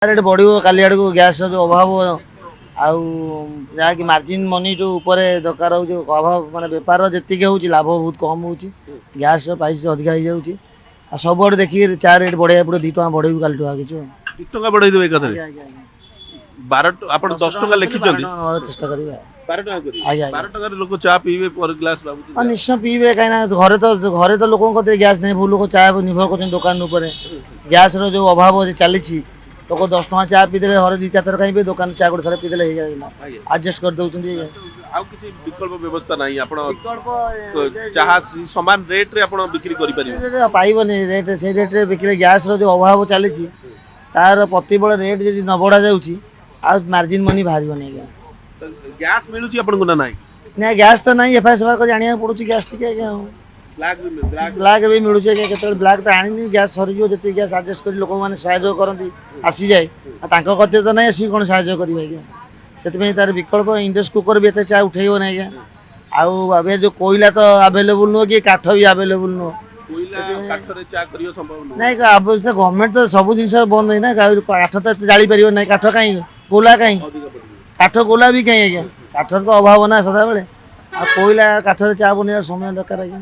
rate बढ़ काली आड़ को गैस जो अभाव आकि मार्जिन मनी जो ऊपर दरकार हो अभाव माने बेपार जी हो लाभ बहुत कम हो गैस प्राइस अधिका हो जाऊँगी सब आड़े देखिए चा रेट बढ़ाया पड़े 2 टका बढ़े काली आगे 2 टका बढ़ाई देबे एकाथरे 12 आपण 10 टका लिखिछथि चेष्टा करिवे 12 टका करी आज्ञा 12 टका लोक चा पीबे पर ग्लास बाबू निश्चय पीबे कहीं घरे तो लोक गैस नहीं बहुत लोग चाय निर्भर कर दुकान गैस जो अभाव चली लोक 10 टका चा पीदे हर 2-4 थर कहीं दुकान चा गोटे थर पीदे आडजस्ट कर दउछन आउ किछि विकल्प व्यवस्था नाही आपण चाहा समान रेट रे आपण बिक्री करि परिबे पाइबनी रेट से रेट रे बिक्री गैस रो जो अभाव चली तार प्रतिबल रेट जदि न बढ़ा जाउची आ मार्जिन मनी बाहरिबनी गैस मिलुची आपण को नाही ना गैस तो नहीं एफआई सफा कर जानिया पड़ुची गैस ठीक है ब्लैक भी मिलूँ के ब्लैक तो आनी गैस सरीज जी गैस आडजस्ट कर लोक मैंने साहय करती आसी जाए कते तो नहीं सी कौन साहय करेंगे आज्ञा से तार विकल्प इंडक्शन कुकर भी एत चा उठेब ना आज्ञा आउ जो कोयला तो आवेलेबल नुह कि काठ भी आवेलेबल नुह नहीं गवर्नमेंट तो सब जिन बंद है ना काठ तो जाली पार ना काठ कहीं गोला कहीं काठ गोला भी कहीं आज्ञा काठर तो अभाव ना सदा बेले कोयला काठर चा बनवा समय दरकार आज्ञा